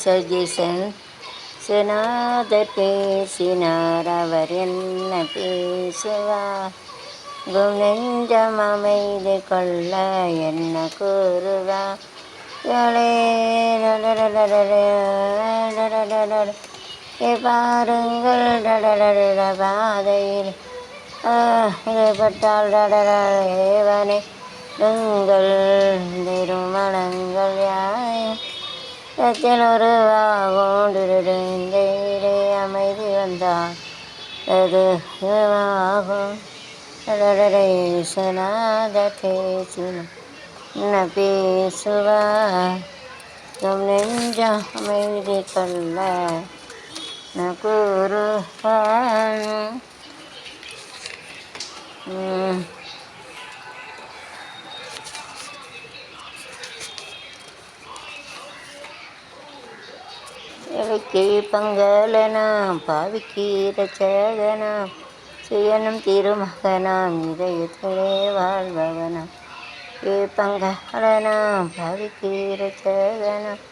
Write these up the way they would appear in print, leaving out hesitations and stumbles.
Suggestion சினாதர் பேசினார் அவர் என்ன பேசுவார் நெஞ்சம் அமைதி கொள்ள என்ன கூறுவார் பாருங்கள் பாதையில் பட்டால் ஏவனே உங்கள் திருமணங்கள் யாத்தில் உருவாகும் அமைதி வந்தால் அது ஆகும் சனாத பேசின பேசுவார் நெஞ்சம் அமைதி கொள்ள கூறுவான். இலக்கி பங்கலனாம் பாவிக்கு ரச்சகனாம் சுயனும் திருமகனாம் இதயத்திலே வாழ்பவனாம் பங்கலனாம் பாவிக்கு ரச்சகனாம்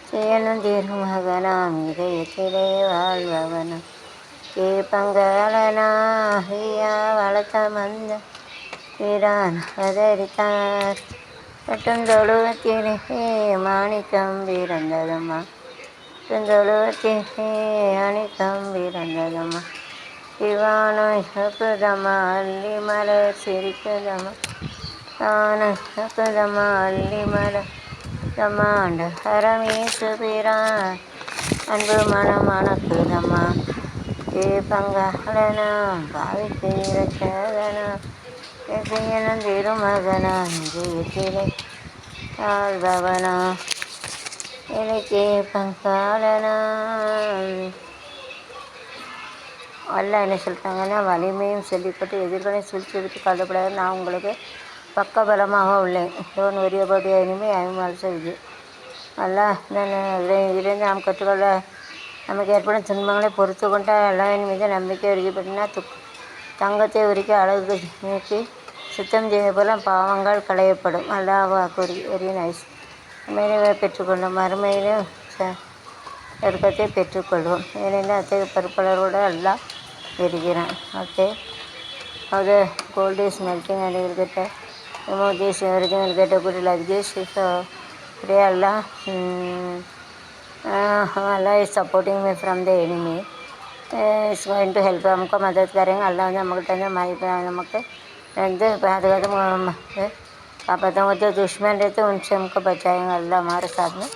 சுயனும் திருமகனாம் இதயத்திலே வாழ்பவனாம் பங்கலனா ஐயா வளர்த்த மந்த வீரான் அவதரித்தார் மற்றும் தொழுவத்திலே மாணிக்கம் பிறந்ததம்மா தொழுவத்திலே மாணிக்கம் பிறந்ததம்மா இவானோ இறக்குதம்மா அள்ளி மலர் சிரிக்குதம்மா தானோ இறக்குதம்மா அள்ளி மலர் தம்மாண்ட ஹரமேசு பிரான் அன்பு மனம் மணக்குதம்மா பங்கலனா பாவிக்கு ரச்சகனா எசையனும் திருமகனா இதயத்திலே வாழ்பவனா இலக்கே பங்காளனா. அல்ல என்ன சொல்லிட்டாங்கன்னா, வலிமையும் சொல்லிப்பட்டு எதிர்களை சூழ்ச்சியெடுத்து கருதப்படாது. நான் உங்களுக்கு பக்கபலமாக உள்ளேன். Don't worry about your enemy, I am also with you. அல்ல இதிலிருந்து நாம் கற்றுக்கொள்ள நமக்கு ஏற்படும் துன்பங்களை பொறுத்து கொண்டால் அல்லாஹ்வின் மீது நம்பிக்கை உறுதிப்பட்டினா தங்கத்தை உருக்கி அழகு நீக்கி சுத்தம் செய்த போல பாவங்கள் களையப்படும். அல்லாஹ் வாக்குறுதி வெரி நைஸ். உண்மையிலே பெற்றுக்கொள்ளும் மறுமையிலும் நெருக்கத்தை பெற்றுக்கொள்வோம். ஏனென்றால் அத்தகைய பருப்பலரோடு அல்லாஹ் இருக்கிறான். ஓகே, அது gold is melting and will get remove this, everything will get good like this. So pray Allah. Allah is supporting me from the enemy. Is going to help. हमको मदद करेंगे. अल्लाह ने நமக்கு வந்து பாதுகாத்து कापाता जो दुश्मन रहते उनसे हमको बचाएंगे. अल्लाह हमारे साथ में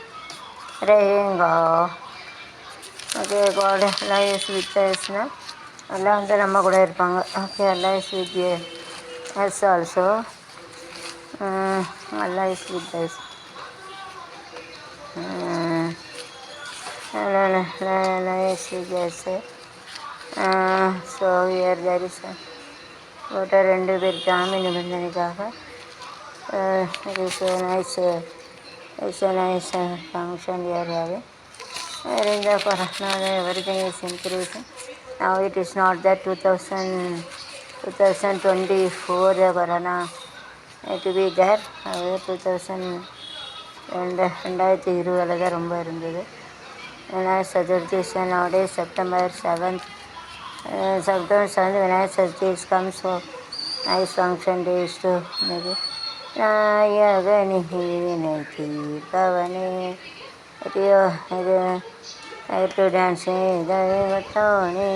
रहेगा. Okay, God Allah is with அஸ்னா. அல்லாஹ் வந்து நம்ம கூட இருப்பாங்க. Okay, Allah is with us also. Allah is with us. Allah is with us. So here there is what are ரெண்டு பேர் ஜாமீன் நிபந்தனைக்காக it's a nice function we are having. In the corona everything is increasing. Now it is not that 2024 the corona it will be there. 2020 தான் ரொம்ப இருந்தது. Vinayagar Chaturthi nowadays September 7th. September 7th Vinayagar Chaturthi comes. So nice function days to maybe நாயகனி தீர்ப்பவனே இது to டான்ஸே தெய்வத்தோனே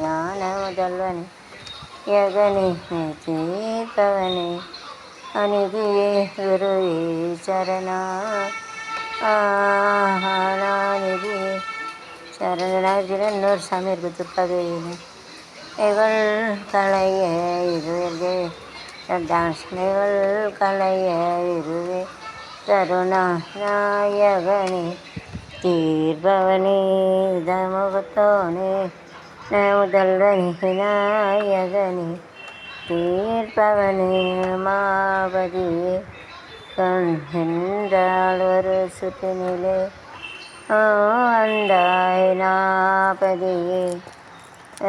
ஞான முதல்வனே யகனி தீர்ப்பவனே அநிதியே குரு சரணா ஆனாநிதி சரணாஜில் இன்னொரு சாமி இருக்குது துர்காதேவின்னு. இவள் கலைய இருவே டான்ஸ் இவள் கலைய இருவே தருணா நாயகனே தீர்ப்பவனே தமுகத்தோனே முதல்வனே நாயகனே தீர்ப்பவனே மாபதியே கண்கின்றாள் ஒரு சுற்றினிலே அந்தாய் நாபதியே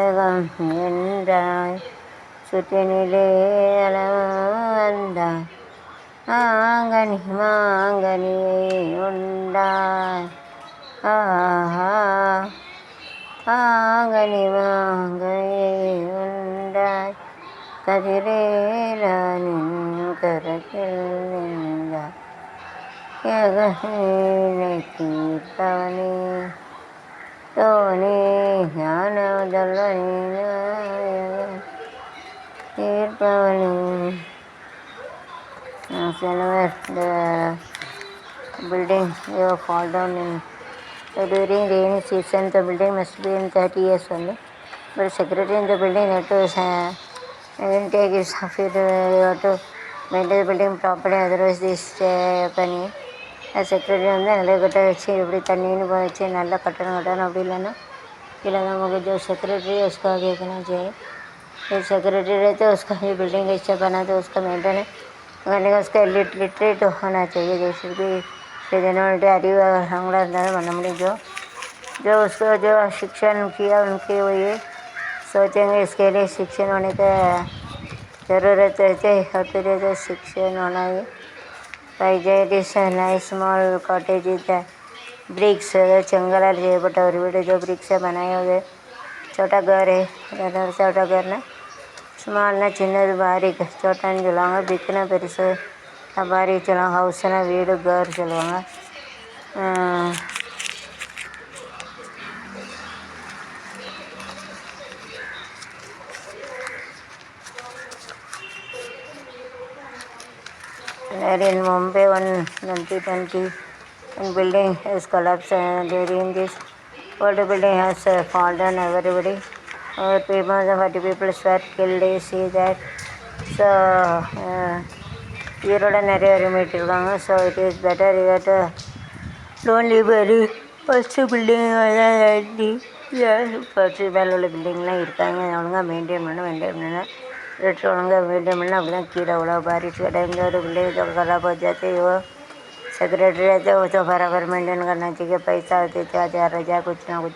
ஏகம் என்றாய் சுற்றினிலே அளவந்தாய் மாங்கனி மாங்கனியை உண்டாய் ஆஹா ஆங்கனி மாங்கையை உண்டாய் கதிரேலனின் கரத்தில் நின்றாய் யகனை தீர்ப்பவனே தோனே ஞானதல்வனே நாயகன் தீர்ப்பவனே. Whenever the building will fall down during rainy season, the building must be in 30 years only. But secretary in the building have to take his have to maintain the building properly, otherwise this பண்ணி secretary வந்து நிறைய கட்ட வச்சு எப்படி தண்ணின்னு வச்சு நல்லா கட்டணும் அப்படி இல்லைன்னா இல்லை நமக்கு जो सेक्रेटरी है उसका देखना चाहिए. जो सेक्रेटरी रहते हैं उसका भी बिल्डिंग कैसे बनाते उसका मेंटेन करने का उसका लिटरेट होना चाहिए. जैसे भी जनरल அறிவு அவங்களா இருந்தாலும் பண்ண முடியும். जो उसको जो शिक्षण किया उनके वो ये सोचेंगे इसके लिए शिक्षण होने का ज़रूरत रहते और फिर जो शिक्षण होना ही नई स्मॉल कॉटेज ब्रिक्स चंगलाल చేయబట్ట और वीडियो जो ब्रिक्स से बनाए हुए छोटा घर है. छोटा घर ना स्मॉल ना चिन्नद बारीक छोटा சொல்லுவாங்க. பிக்னா பெருசு பாரி சொல்லுவாங்க. ஹவுஸ்னா வீடு घर சொல்லுவாங்க. In Mumbai 2020 one building has collapsed during this old building has fallen everybody over people 40 people were killed. You see that. So ஈரோட நிறைய இருமிட்டிருக்காங்க. So it is better you to don't leave very first building first மேலே உள்ள பில்டிங்லாம் இருக்காங்க. ஒழுங்காக maintain பண்ணணும் rate होंगे video मिलना अपना कीड़ा उड़ा बारिश के टाइम जो बिल्डिंग जो खराब हो जाती है वो सेक्रेटरी रहते वो तो बराबर मेंटेन करना चाहिए. पैसा देते 1000 कुछ ना कुछ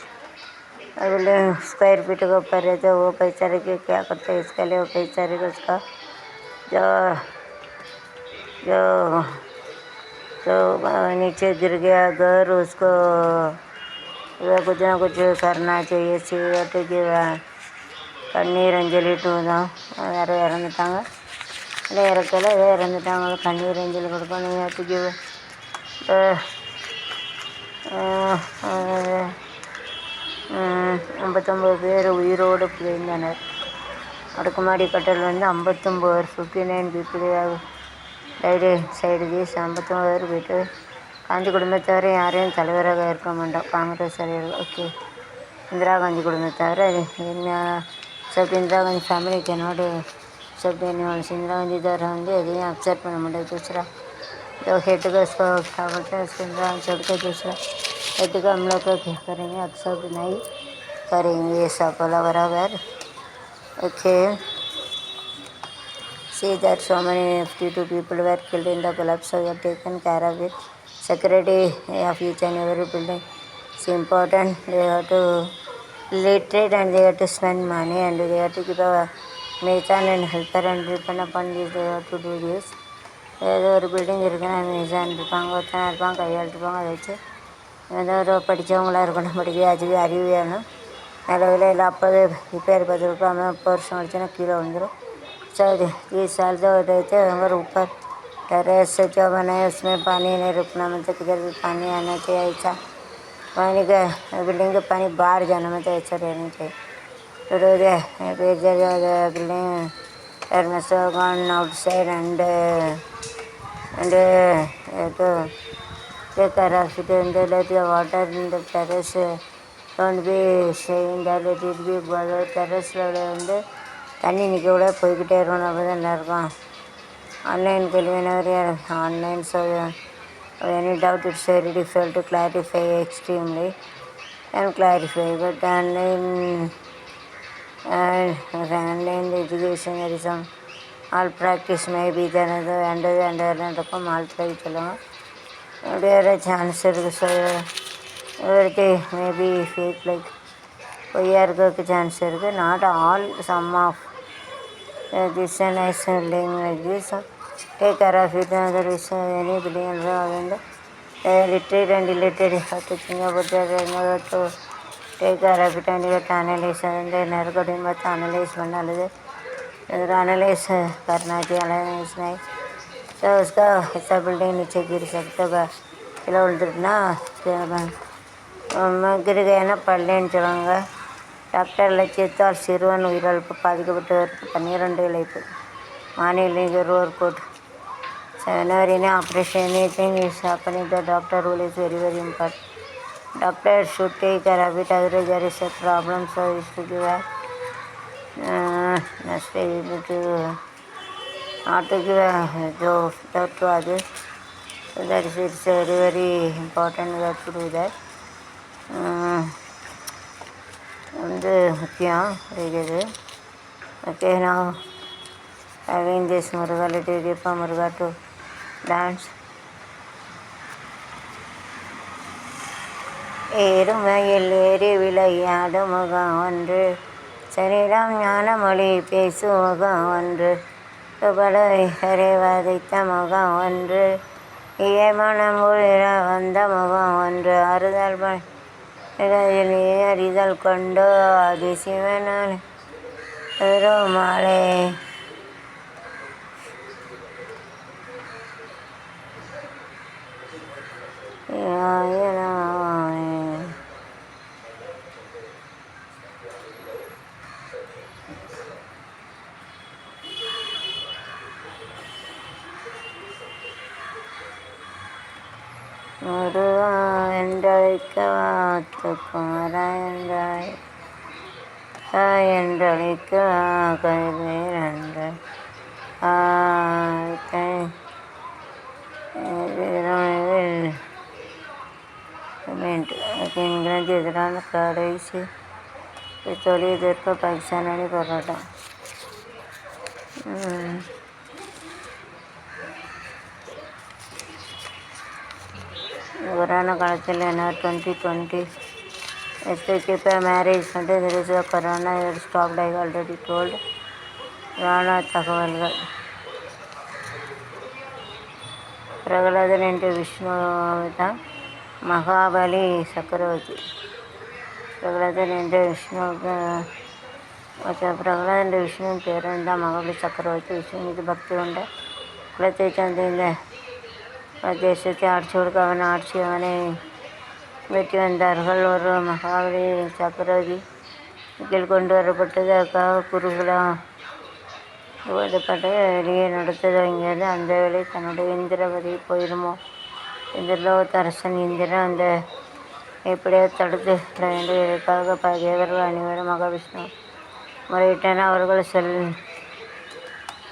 बिल्डिंग स्क्वायर फीट के ऊपर रहते वो पैसा रखे क्या करते हैं इसके लिए वो पैसा रखे उसका जो जो जो नीचे गिर गया घर उसको कुछ ना कुछ करना चाहिए. सीवट की கண்ணீர் அஞ்சலிட்டு தான் யாரோ இறந்துட்டாங்க. இல்லை இறக்கலை இறந்துட்டாங்க. கண்ணீர் அஞ்சலி கொடுக்கணும். நேற்றுக்கு 59 பேர் உயிரோடு புதைந்தனர். அடுக்குமாடி கட்டல் வந்து 59 59 பீப்புள் டைடு சைடு தீஸ் 59 பேர் போய்ட்டு காந்தி குடும்பத்தவரை யாரையும் தலைவராக இருக்க மாட்டோம். காங்கிரஸ் தலைவர் ஓகே. இந்திரா காந்தி குடும்பத்தவரை என்ன सब इंदिरा गांधी फैमिली के नॉट सब इंदिरा गांधी द्वारा வந்து எதையும் அக்செப்ட் பண்ண முடியாது. दूसरा जो हेड का उसको क्या बोलते हैं उसको इंदिरा गांधी छोड़ के दूसरा हेड का हम लोग को क्या करेंगे एक्सेप्ट नहीं करेंगे. ये सब बोला बराबर okay. See that so many 52 people were killed in the collapse. So we have taken care of it. Security of each and every building is important. They have to literate and they have to spend money and they have to give a mathan and helper and depend upon this they have to do this. ஏதோ ஒரு building இருக்குன்னா மேசான் இருப்பாங்க ஒருத்தனா இருப்பாங்க கையாள் இருப்பாங்க. அதை வச்சு ஏதோ ஒரு படித்தவங்களாக இருக்கணும். படிக்க அறிவு வேணும். நிலவில் இல்லை 50 ரிப்பேர் 10 ரூபாய் 30 வருஷம் முடிச்சுன்னா கீழே வந்துடும். सर 20 साल जो रहते हैं अगर ऊपर टेरेस से जो बनाए उसमें पानी नहीं रुकना मतलब किधर भी पानी आना चाहिए. ऐसा पानी का बिल्डिंग का पानी बाहर जाना मतलब ऐसा रहना चाहिए. तो building there must have gone outside and to take care of it and let the water in the terrace don't be saying that it will be below terrace level வந்து தண்ணி நிற்க கூட போய்கிட்டே இருக்கணும். அப்போ தான் நல்லாயிருக்கும். ஆன்லைன் கேள்வினவர் online so any doubt it's very difficult to clarify extremely and clarify but online education there is some all practice may be there and நடக்கும் all try சொல்லுவாங்க. வேறு சான்ஸ் இருக்குது. ஸோ இவருக்கு மேபி ஃபேக் லைக் பொய்யா இருக்கிறதுக்கு chance இருக்குது. Not all some of this nice building like this take care of it. There is any building வந்து literate and illiterate, you have to think about that in order to take a rapid and you have to analyze and then recording with analyze one another. Analyse करना चाहिए analyse नहीं तो उसका हिस्सा building नीचे गिर सकता है किलो उल्टना गिर गया ना पढ़लेன்னு சொல்லுவாங்க டாக்டர் லட்சியத்தால் சிறுவன் உயிரிழப்பு பாதிக்கப்பட்டவருக்கு 12 இழப்பு மாநில ஒருவர் code whenever any operation anything is happening the doctor rule is very very important. Doctor should take care of it otherwise there is a problem so is to give a not to give a job to others. So that is it's very very important we have to do that. வந்து முக்கியம் இருக்குது. Okay, now having this Muruga, let it give Muruga to dance. ஏறுமையில் ஏறி விளையாடும் முகம் ஒன்று சரிடம் ஞானமொழி பேசும் முகம் ஒன்று படை வதைத்த முகம் ஒன்று மனம் உயிர வந்த முகம் ஒன்று அறுதல் அறிதல் கொண்டோ அது சிவனால் மாலை முருகா என்றழைக்க வாத்துக்குமரா என்றழைக்க கைவேரன்ற இங்கிலாந்து எதிரான கடைசி தொழிலெதிர்ப்பு பாகிஸ்தான் அணி போராட்டம். கொரோனா காலத்தில் என்ன 2020 keep a marriage until there is a corona had stopped I already told. Rana தகவல்கள் பிரகலாதன் என்ற விஷ்ணு தான் மகாபலி சக்கரவர்த்தி பிரகலாதன் என்ற விஷ்ணுவுக்கு பிரகலாதன் என்ற விஷ்ணுவின் பேரன் தான் மகாபலி சக்கரவர்த்தி விஷ்ணு மீது பக்தி கொண்ட குலத்தை தந்து இந்த தேசத்தை ஆட்சி கொடுக்க அவன் ஆட்சி அவனை வெற்றி வந்தார்கள். ஒரு மகாபலி சக்கரவர்த்தி கீழ் கொண்டு வரப்பட்டது அதுக்காக குருகுலம் ஓதப்பட்டு வெளியே நடத்த தொடங்கியது. அந்த வேளை தன்னுடைய இந்திர பதவி போயிடுமோ இந்திரலோகத்து அரசன் இந்திரன் அந்த எப்படியாவது தடுத்து விட வேண்டும் இதற்காக தேவர்கள் அனைவரும் மகாவிஷ்ணு முறையிட்டனர்.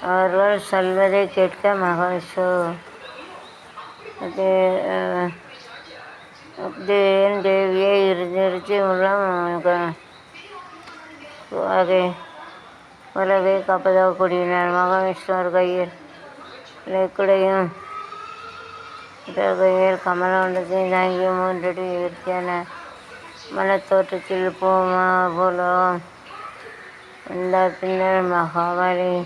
அவர்கள் சொல்வதை கேட்க மகாவிஷ்ணு தேவியை நிறுத்தி உலகை காப்பதாக கூறினார். மகாவிஷ்ணு ஒரு கையில் இலைக்குடையும் கையில் கமலவண்டத்தையும் தாங்கி 3 அடி உயர்த்தியான மனத்தோற்றத்தில் பூமா போலவும் வந்தார். பின்னர் மகாபலிகள்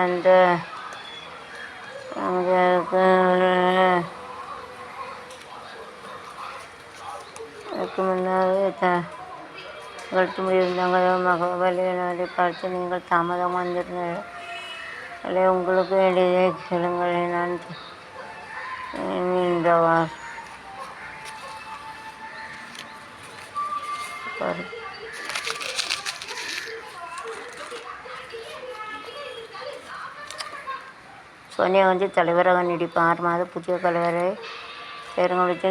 அந்த அதுக்கு முன்னாக கழுத்து முடியிருந்தாங்க. மகாபலியை பார்த்து நீங்கள் தாமதம் வந்திருந்தீர்கள் அல்ல உங்களுக்கு வேண்டியதை கேளுங்கள் நான் என்றவார். சோனியா காந்தி தலைவராக நீடிப்பார். 6 மாத புதிய தலைவரை தேர்ந்தெடுத்து